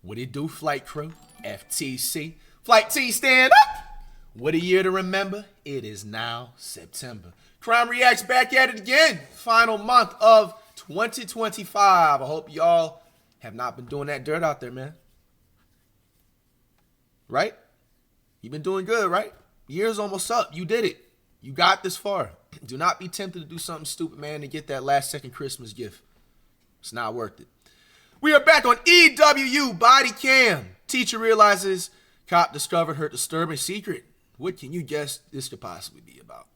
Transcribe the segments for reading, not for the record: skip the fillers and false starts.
What it do, flight crew? FTC. Flight T, stand up! What a year to remember. It is now September. Crime Reacts back at it again. Final month of 2025. I hope y'all have not been doing that dirt out there, man. Right? You've been doing good, right? Year's almost up. You did it. You got this far. Do not be tempted to do something stupid, man, to get that last second Christmas gift. It's not worth it. We are back on EWU Body Cam. Teacher realizes cop discovered her disturbing secret. What can you guess this could possibly be about?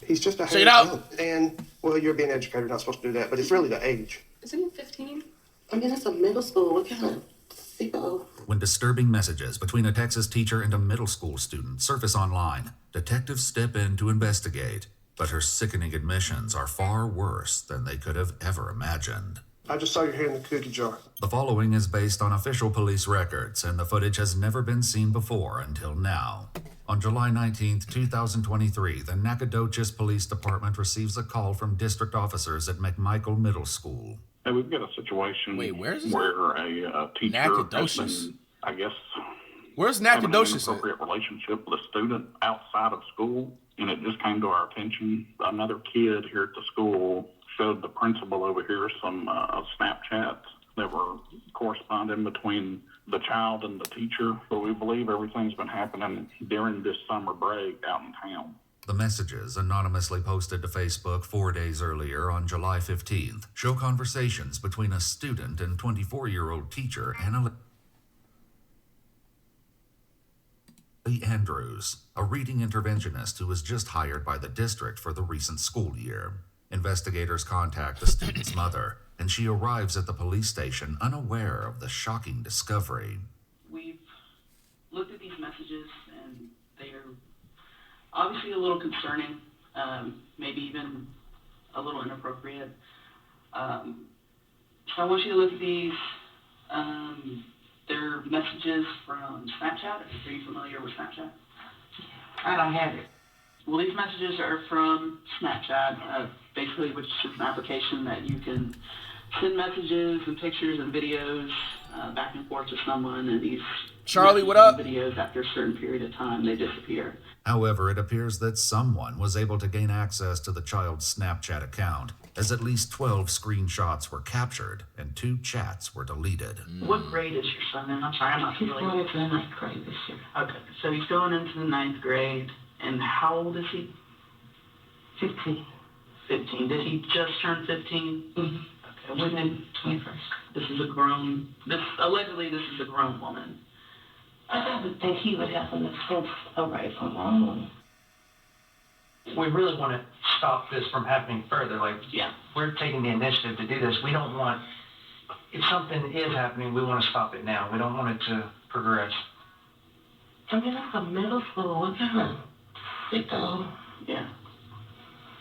He's just a Check it out. And, well, you're being educated, not supposed to do that, but it's really the age. Isn't he 15? I mean, it's a middle school. What kind of sicko? When disturbing messages between a Texas teacher and a middle school student surface online, detectives step in to investigate. But her sickening admissions are far worse than they could have ever imagined. I just saw your hand in the cookie jar. The following is based on official police records, and the footage has never been seen before until now. On July 19th, 2023, the Nacogdoches Police Department receives a call from district officers at McMichael Middle School. Hey, we've got a situation where is it? where a teacher Nacogdoches. has been, I guess, Where's having an Nacogdoches at? inappropriate relationship with a student outside of school, and it just came to our attention. Another kid here at the school showed the principal over here some Snapchats that were corresponding between the child and the teacher, but we believe everything's been happening during this summer break out in town. The messages, anonymously posted to Facebook 4 days earlier on July 15th, show conversations between a student and 24-year-old teacher Anna Andrews, a reading interventionist who was just hired by the district for the recent school year. Investigators contact the student's mother, and she arrives at the police station unaware of the shocking discovery. We've looked at these messages, and they're obviously a little concerning, maybe even a little inappropriate. So I want you to look at these. They're messages from Snapchat. Are you familiar with Snapchat? I don't have it. Well, these messages are from Snapchat, basically, which is an application that you can send messages and pictures and videos back and forth to someone, and these Charlie, what up? videos, after a certain period of time, they disappear. However, it appears that someone was able to gain access to the child's Snapchat account, as at least 12 screenshots were captured and 2 chats were deleted. What grade is your son in? I'm sorry, I'm not He's familiar. going into the ninth grade this year. Okay, so he's going into the 9th grade, and how old is he? 15. 15. Did he just turn 15? Mm-hmm. Okay, Within 21st. this is a grown woman. I would think he would have enough sense of right from wrong. We really want to stop this from happening further. Like, Yeah. we're taking the initiative to do this. We don't want, if something is happening, we want to stop it now. We don't want it to progress. I mean, that's a middle school. What kind of sicko? Yeah.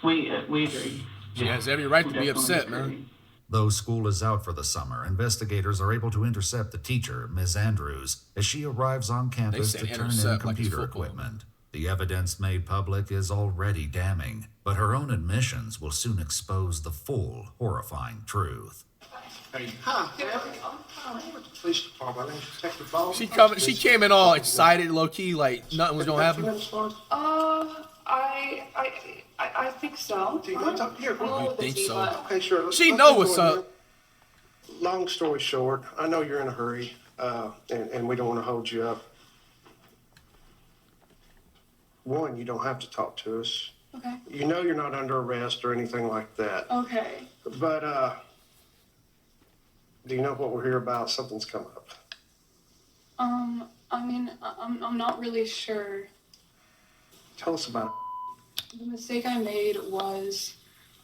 We agree. She has every right to We be definitely upset, man. agree. Though school is out for the summer, investigators are able to intercept the teacher, Ms. Andrews, as she arrives on campus said to turn in intercept like it's computer football. equipment. The evidence made public is already damning, but her own admissions will soon expose the full, horrifying truth. Hey, hi. I'm with the police department. My name's Detective Ball. She came in all excited, low key, like nothing was gonna happen. I think so. Do you want to talk here? You think so? Okay, sure. She let's know go what's in up. there. Long story short, I know you're in a hurry, and we don't want to hold you up. One, you don't have to talk to us. Okay. You know you're not under arrest or anything like that. Okay. But, do you know what we're here about? Something's come up. I mean, I'm not really sure. Tell us about it. The mistake I made was,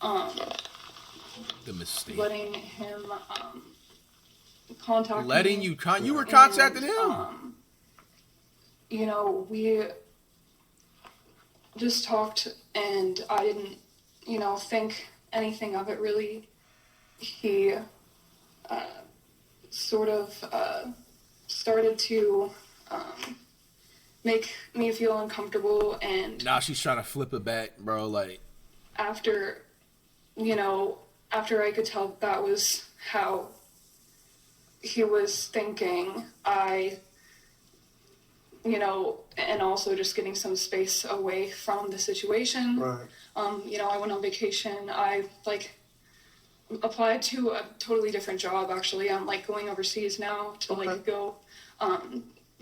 The mistake. letting him, contact Letting me. you were contacting him. You know, we just talked, and I didn't, think anything of it really. He, sort of, started to, make me feel uncomfortable, and Now she's trying to flip it back, bro. Like, after I could tell that was how he was thinking and also just getting some space away from the situation. Right. I went on vacation. I applied to a totally different job. Actually, I'm going overseas now to go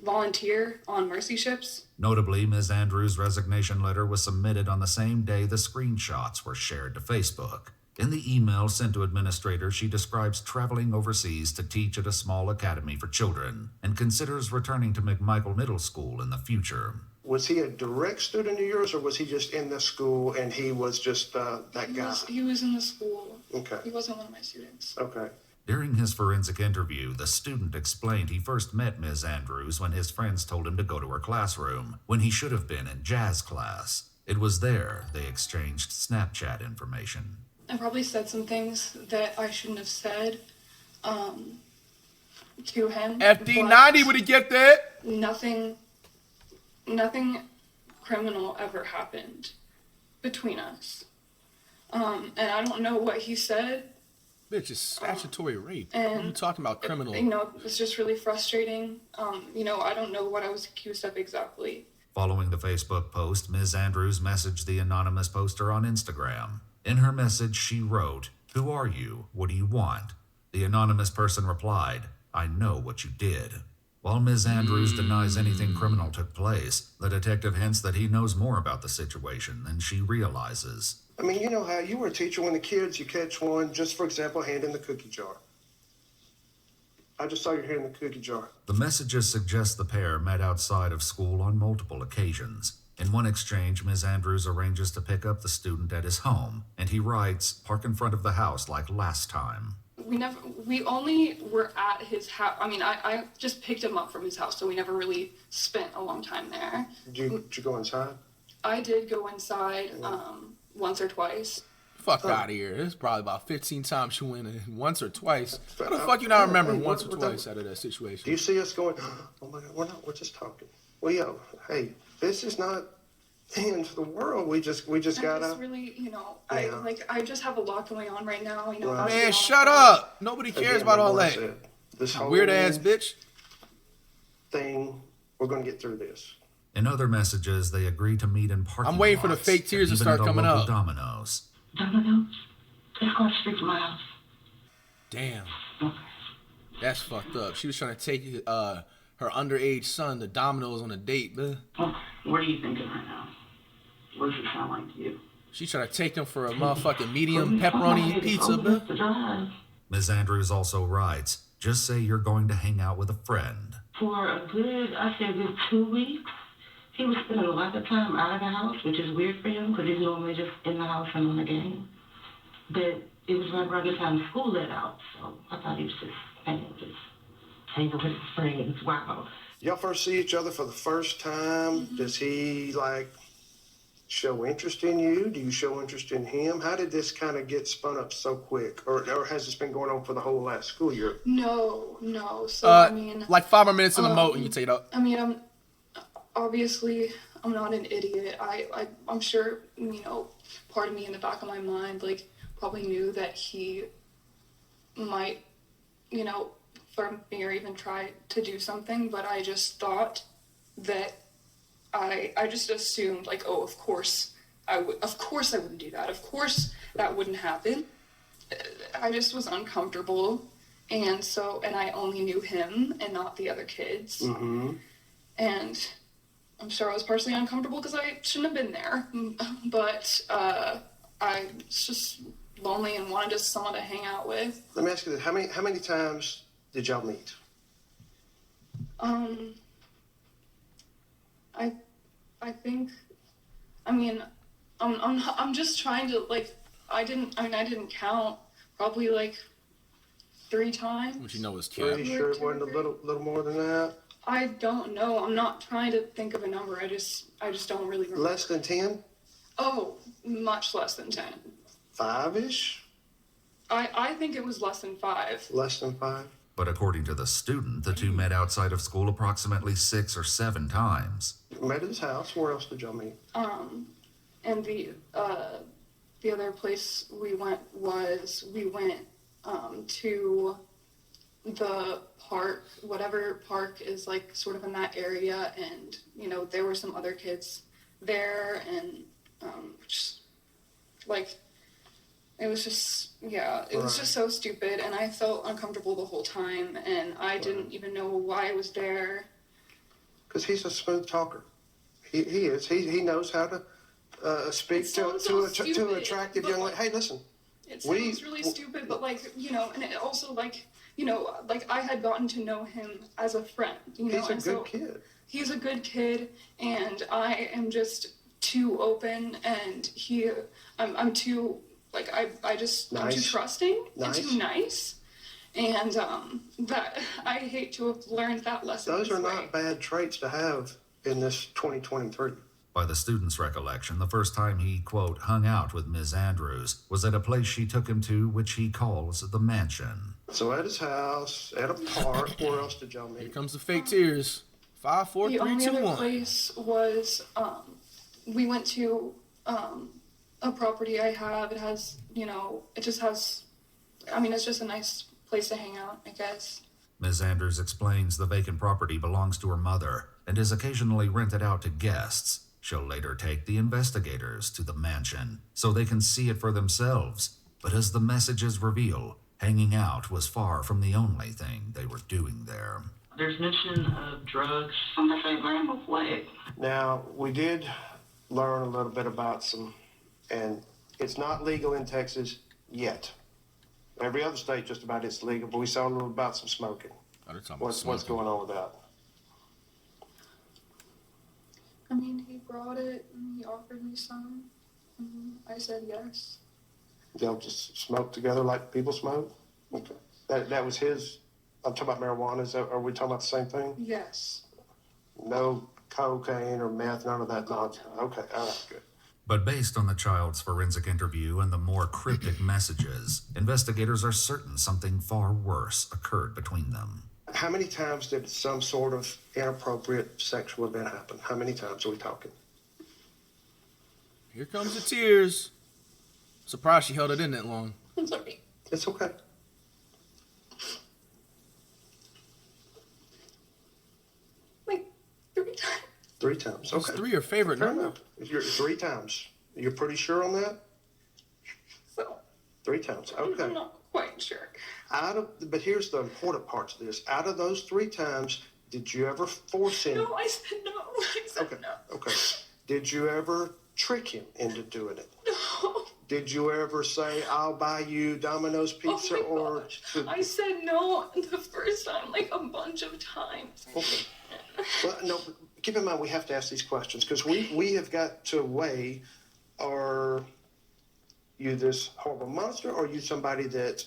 volunteer on mercy ships. Notably, Ms. Andrews' resignation letter was submitted on the same day the screenshots were shared to Facebook. In the email sent to administrators, she describes traveling overseas to teach at a small academy for children and considers returning to McMichael Middle School in the future. Was he a direct student of yours, or was he just in the school and he was just that guy? He was in the school. Okay. He wasn't one of my students. Okay. During his forensic interview, the student explained he first met Ms. Andrews when his friends told him to go to her classroom, when he should have been in jazz class. It was there they exchanged Snapchat information. I probably said some things that I shouldn't have said to him. FD90 would he get that? Nothing criminal ever happened between us. And I don't know what he said. Bitch, it's statutory rape. And What are you talking about, criminal? It's just really frustrating. I don't know what I was accused of exactly. Following the Facebook post, Ms. Andrews messaged the anonymous poster on Instagram. In her message, she wrote, "Who are you? What do you want?" The anonymous person replied, "I know what you did." While Ms. Andrews denies anything criminal took place, the detective hints that he knows more about the situation than she realizes. I mean, you know how you were a teacher when the kids, you catch one, just for example, hand in the cookie jar. I just saw your hand in the cookie jar. The messages suggest the pair met outside of school on multiple occasions. In one exchange, Ms. Andrews arranges to pick up the student at his home, and he writes, "Park in front of the house like last time." We only were at his house. I mean, I just picked him up from his house, so we never really spent a long time there. Did you go inside? I did go inside once or twice. Fuck out of here. It's probably about 15 times you went in, once or twice. How the fuck you not remembering once or twice out of that situation? Do you see us going, oh my God, we're just talking. Well, yo, hey, this is not the end of the world. We just gotta. Really, Yeah. I just have a lot going on right now. Right. Man, shut up. Nobody cares Again, about all like I that. said, this whole Weird ass bitch. thing, we're gonna get through this. In other messages, they agree to meet in parking I'm waiting for the lots, fake tears to even start at a coming local up. Domino's. Domino's? It's across the street from my house. Damn. Okay. That's fucked up. She was trying to take her underage son to Domino's on a date, man. Okay. What are you thinking right now? What does it sound like to you? She trying to take him for a motherfucking medium pepperoni pizza, man. The drive. Ms. Andrews also writes, "Just say you're going to hang out with a friend." For a good, I say a good 2 weeks, he was spending a lot of time out of the house, which is weird for him because he's normally just in the house and on the game. But it was right around the time school let out, so I thought he was just hanging with his friends. Wow. Y'all first see each other for the first time. Mm-hmm. Does he show interest in you? Do you show interest in him? How did this kind of get spun up so quick? Or has this been going on for the whole last school year? No. So Like 5 more minutes in the moat and you take it up. I'm not an idiot. I'm sure, part of me in the back of my mind, probably knew that he might, flirt me or even try to do something, but I just thought that I just assumed, of course I wouldn't do that. Of course that wouldn't happen. I just was uncomfortable, and I only knew him and not the other kids. Mm-hmm. And I'm sure I was partially uncomfortable because I shouldn't have been there, but I was just lonely and wanted just someone to hang out with. Let me ask you this: how many times did y'all meet? I think, I'm just trying to I didn't count. Probably 3 times. What you know is Pretty cap. sure it wasn't a little more than that. I don't know. I'm not trying to think of a number. I just don't really remember. Less than 10? Oh, much less than 10. 5-ish? I think it was less than 5. Less than 5? But according to the student, the two met outside of school approximately 6 or 7 times. Met at his house. Where else did y'all meet? And the other place we went to the park, whatever park is like sort of in that area, and there were some other kids there, and just like it was just it was just so stupid, and I felt uncomfortable the whole time, and I didn't even know why I was there. Because he's a smooth talker. He is. He knows how to speak to an attractive young lady. Hey, listen. It sounds really stupid, but and it also like I had gotten to know him as a friend, He's a good kid. He's a good kid, and I am just too open, and I'm too I'm too trusting and too nice, and that I hate to have learned that lesson. Those are not bad traits to have in this 2023. By the student's recollection, the first time he, quote, hung out with Ms. Andrews was at a place she took him to, which he calls the mansion. So at his house, at a park, where else did y'all meet? Here comes the fake tears. 5, 4, 3, 2, 1. The only other place was, we went to a property I have. It has, it just has, it's just a nice place to hang out, I guess. Ms. Andrews explains the vacant property belongs to her mother and is occasionally rented out to guests. She'll later take the investigators to the mansion so they can see it for themselves. But as the messages reveal, hanging out was far from the only thing they were doing there. There's mention of drugs. I'm the same line of what? Now, we did learn a little bit about some, and it's not legal in Texas yet. Every other state just about it's legal, but we saw a little about some smoking. What's going on with that? He brought it and he offered me some. I said yes. They'll just smoke together like people smoke? Okay. That was his, I'm talking about marijuana. Are we talking about the same thing? Yes. No cocaine or meth, none of that nonsense. Okay, all right, good. But based on the child's forensic interview and the more cryptic messages, investigators are certain something far worse occurred between them. How many times did some sort of inappropriate sexual event happen? How many times are we talking? Here comes the tears. Surprised she held it in that long. I'm sorry. It's okay. Like 3 times. 3 times, okay. Is 3 your favorite Fair number? enough. You're 3 times. You're pretty sure on that? So 3 times, okay. I'm not quite sure. But here's the important parts of this. Out of those 3 times, did you ever force him? No, I said no. I said no. Okay. Did you ever trick him into doing it? No. Did you ever say, I'll buy you Domino's pizza Oh my gosh. I said no the first time, like a bunch of times. Okay. Well, no, keep in mind we have to ask these questions because we have got to weigh, are you this horrible monster or are you somebody that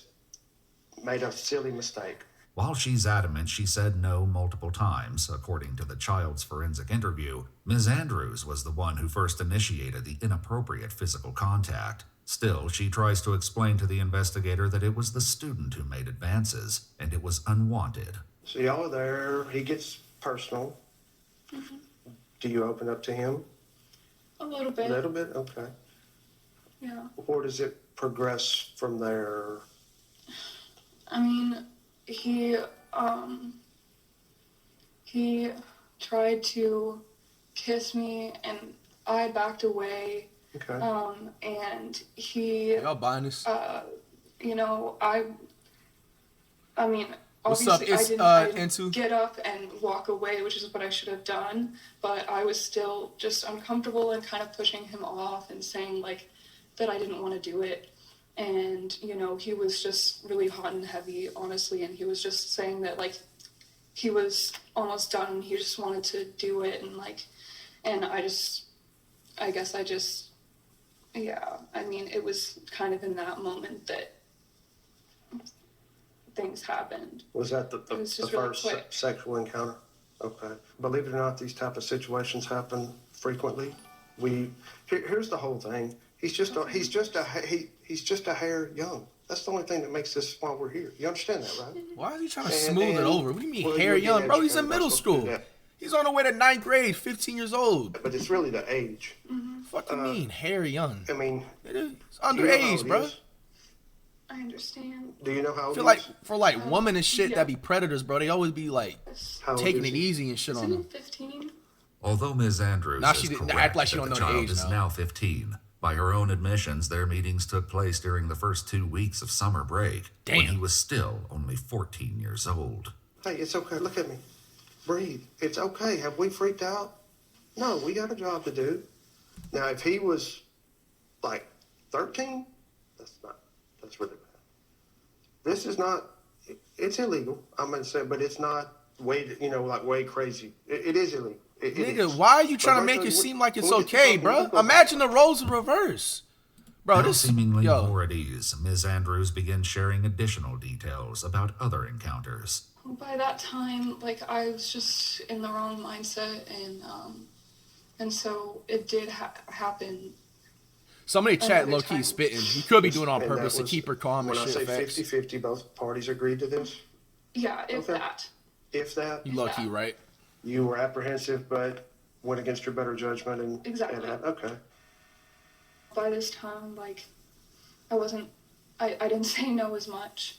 made a silly mistake? While she's adamant she said no multiple times, according to the child's forensic interview, Ms. Andrews was the one who first initiated the inappropriate physical contact. Still, she tries to explain to the investigator that it was the student who made advances, and it was unwanted. So y'all are there, he gets personal. Mm-hmm. Do you open up to him? A little bit. A little bit? Okay. Yeah. Where does it progress from there? He tried to kiss me and I backed away. Okay. And he, Y'all buying this? Obviously, What's up? I didn't Into? get up and walk away, which is what I should have done. But I was still just uncomfortable and kind of pushing him off and saying that I didn't want to do it. And he was just really hot and heavy, honestly. And he was just saying that he was almost done. And he just wanted to do it, and it was kind of in that moment that things happened. Was that the first really sexual encounter? Okay. Believe it or not, these type of situations happen frequently. Here's the whole thing. He's just a hair young. That's the only thing that makes this why we're here. You understand that, right? Why is he trying to smooth it over? What do you mean, well, hair you're young? Bro, he's in educated, middle that's what we school. do. He's on the way to 9th grade, 15 years old. But it's really the age. Fuck you mean, hair young? I mean, It's underage, bro. I understand. Do you know how I old feel he like is? for like women and shit yeah. that be predators, bro, they always be like How old taking is it he? easy and shit on Isn't them. he 15? Although Ms. Andrews Now is she didn't correct act like she that don't the know the child age is now. now 15, by her own admissions, their meetings took place during the first 2 weeks of summer break, when Damn. he was still only 14 years old. Hey, it's okay. Look at me. Breathe. It's okay. Have we freaked out? No, we got a job to do. Now, if he was like 13, that's really bad. This is not, it's illegal. I'm going to say, but it's not way, like way crazy. It is illegal. It Nigga, is. why are you But trying to we're make gonna- it seem like it's we'll get to okay, talking. bro? We'll go Imagine the back. roles in reverse. Bro, Now this seemingly yo. more at ease, Ms. Andrews begins sharing additional details about other encounters. By that time, like, I was just in the wrong mindset, and so it did happen. Somebody chat Another low key time. spitting. He could be doing it on And purpose that to was- keep her calm and when shit. I say Facts. 50-50, both parties agreed to this? Yeah, if Okay. that. If that, You low key, right? you were apprehensive but went against your better judgment and... Exactly. Okay. By this time, like, I didn't say no as much.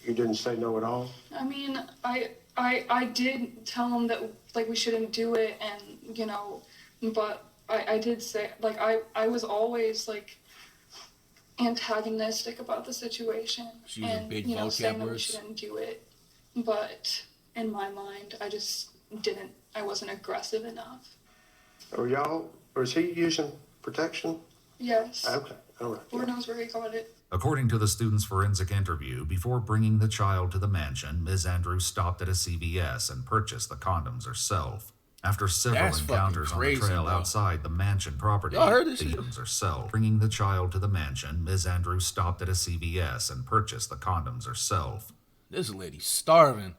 You didn't say no at all? I mean, I did tell him that, like, we shouldn't do it, and, but I did say, like, I was always, like, antagonistic about the situation. She using and, big saying vocab that we words. shouldn't do it. But in my mind, I wasn't aggressive enough. Or is he using protection? Yes. Okay, all right. Lord knows where he got it. According to the student's forensic interview, before bringing the child to the mansion, Ms. Andrews stopped at a CVS and purchased the condoms herself. After several That's fucking encounters on the crazy, trail bro. outside the mansion property, Y'all heard this the shit? condoms herself. Bringing the child to the mansion, Ms. Andrews stopped at a CVS and purchased the condoms herself. This lady's starving.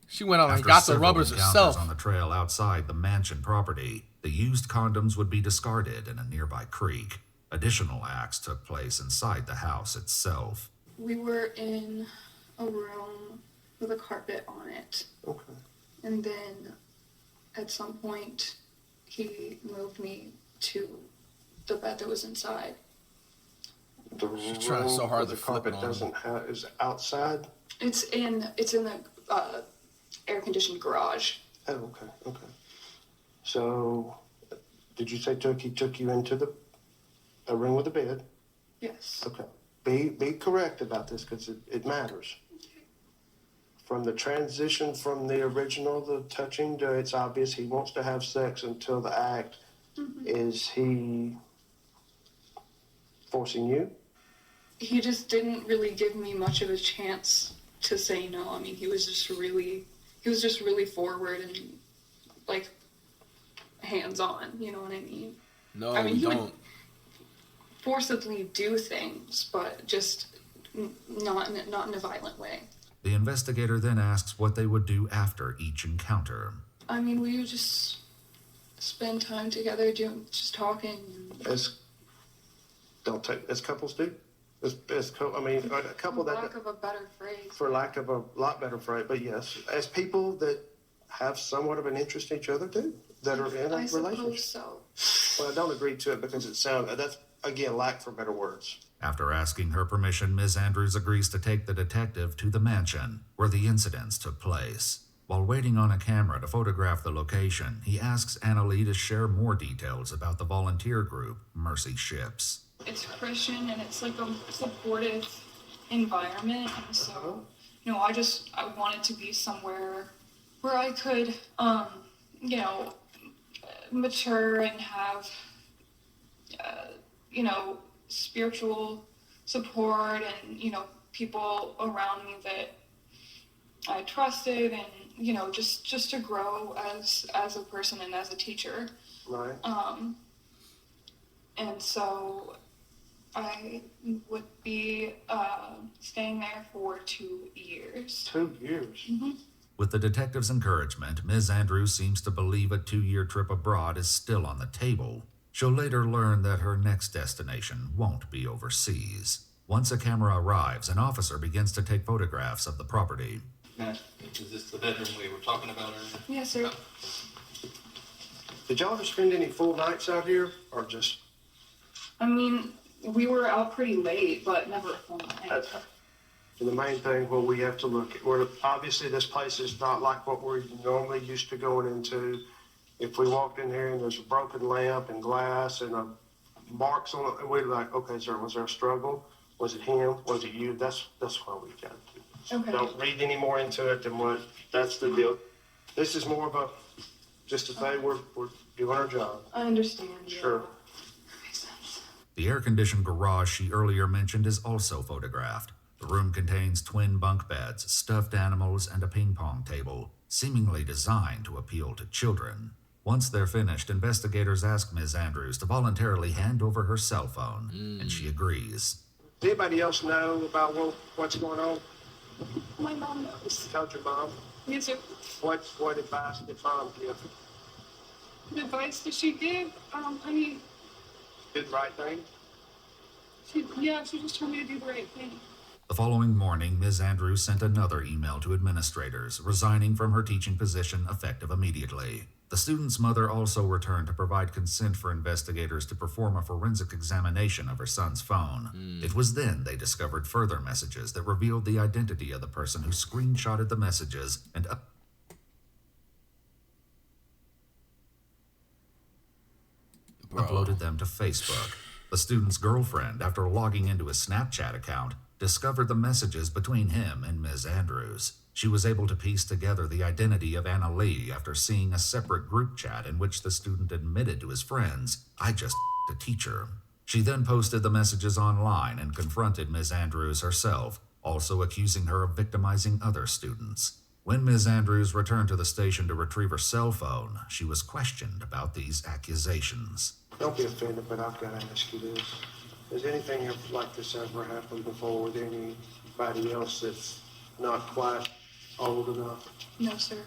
She went out and After got the several rubbers encounters herself. on the trail outside the mansion property, the used condoms would be discarded in a nearby creek. Additional acts took place inside the house itself. We were in a room with a carpet on it. Okay. And then at some point, he moved me to the bed that was inside. The She's trying so room hard with to the flip it carpet on him. doesn't have, is outside? It's in the air-conditioned garage. Oh, okay. So, did you say he took you into a room with a bed? Yes. Okay. Be correct about this because it matters. From the transition from the original, the touching, to it's obvious he wants to have sex until the act. Mm-hmm. Is he forcing you? He just didn't really give me much of a chance to say no. I mean, he was just really forward and, like, hands-on, you know what I mean? No, I mean, we he would don't. forcibly do things, but just not in a violent way. The investigator then asks what they would do after each encounter. I mean, we would just spend time together, just talking. As couples do? A couple For that... lack of a better phrase. For lack of a lot better phrase, but yes, as people that have somewhat of an interest in each other do, that are in a I suppose relationship. so. Well, I don't agree to it because that's, again, lack for better words. After asking her permission, Ms. Andrews agrees to take the detective to the mansion where the incidents took place. While waiting on a camera to photograph the location, he asks Annalee to share more details about the volunteer group, Mercy Ships. It's Christian and it's like a supportive environment, and so I wanted to be somewhere where I could mature and have spiritual support and people around me that I trusted, and just to grow as a person and as a teacher. Right. And so I would be staying there for 2 years. 2 years. Mm-hmm. With the detective's encouragement, Ms. Andrews seems to believe a 2-year trip abroad is still on the table. She'll later learn that her next destination won't be overseas. Once a camera arrives, an officer begins to take photographs of the property. Matt, is this the bedroom we were talking about earlier? Yes, sir. Did y'all ever spend any full nights out here, or just... I mean, We were out pretty late, but never all night. That's, and the main thing what we have to look at, we're, obviously this place is not like what we're normally used to going into. If we walked in here and there's a broken lamp and glass and marks on it, and we're like, okay, sir, was there a struggle? Was it him? Was it you? That's why we got to do. Okay. Don't read any more into it than what, that's the deal. This is more of a, just to say we're doing our job. I understand. Sure. Makes sense. The air-conditioned garage she earlier mentioned is also photographed. The room contains twin bunk beds, stuffed animals, and a ping-pong table, seemingly designed to appeal to children. Once they're finished, investigators ask Ms. Andrews to voluntarily hand over her cell phone, and she agrees. Does anybody else know about what's going on? My mom knows. You told your mom? Yes, sir. What advice did mom give? The advice that she gave, I mean, Did the right thing? she just told me to do the right thing. The following morning, Ms. Andrews sent another email to administrators, resigning from her teaching position effective immediately. The student's mother also returned to provide consent for investigators to perform a forensic examination of her son's phone. It was then they discovered further messages that revealed the identity of the person who screenshotted the messages and uploaded them to Facebook. The student's girlfriend, after logging into his Snapchat account, discovered the messages between him and Ms. Andrews. She was able to piece together the identity of Anna Lee after seeing a separate group chat in which the student admitted to his friends, "I just a teacher." She then posted the messages online and confronted Ms. Andrews herself, also accusing her of victimizing other students. When Ms. Andrews returned to the station to retrieve her cell phone, she was questioned about these accusations. Don't be offended, but I've got to ask you this. Has anything like this ever happened before with anybody else that's not quite old enough? No, sir.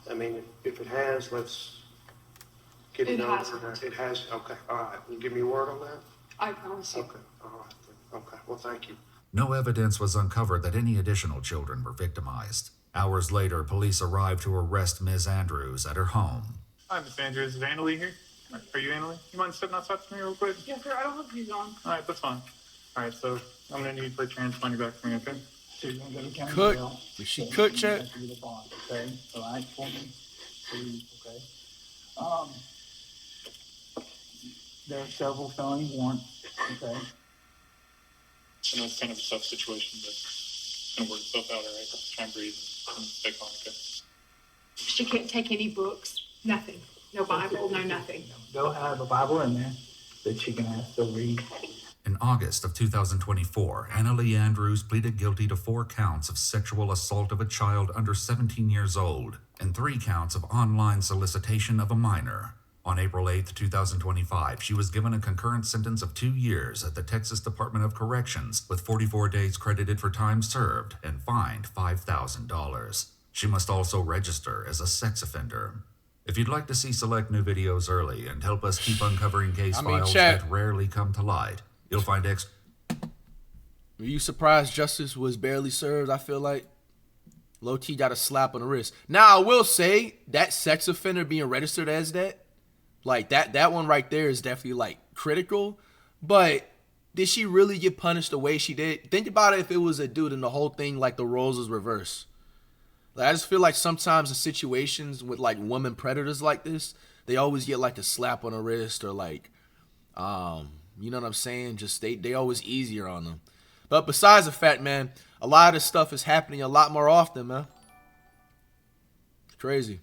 I mean, if it has, let's get it It over. hasn't. It has? Okay, all right. You give me your word on that? I promise you. Okay, all right. Okay, well, thank you. No evidence was uncovered that any additional children were victimized. Hours later, police arrived to arrest Ms. Andrews at her home. Hi, Miss Andrews. Is Anna Lee here? Are you Anna Lee? You mind stepping outside for me real quick? Yes, sir. I don't have these on. All right, that's fine. All right, so I'm going to need to put your hands money back for me, okay? So you're gonna go to county Cook. jail. Did she Okay, cook, you Chet? have to get a bond, okay? All right, for me, please, okay? There are several felony warrants, okay? I know it's kind of a tough situation, but it's going to work itself out, all right? Just try and breathe and stay calm, okay? She can't take any books, nothing. No Bible, no nothing. They'll have a Bible in there that she can ask to read. In August of 2024, Anna Lee Andrews pleaded guilty to 4 counts of sexual assault of a child under 17 years old and 3 counts of online solicitation of a minor. On April 8, 2025, she was given a concurrent sentence of 2 years at the Texas Department of Corrections with 44 days credited for time served and fined $5,000. She must also register as a sex offender. If you'd like to see select new videos early and help us keep uncovering case files chat. that rarely come to light, you'll find Were you surprised justice was barely served? I feel like low T got a slap on the wrist. Now I will say that sex offender being registered as that, like that one right there is definitely like critical. But did she really get punished the way she did? Think about it if it was a dude and the whole thing like the roles was reversed. Like, I just feel like sometimes in situations with like women predators like this, they always get like a slap on the wrist or like, you know what I'm saying? Just they always easier on them. But besides the fact, man, a lot of this stuff is happening a lot more often, man. It's crazy.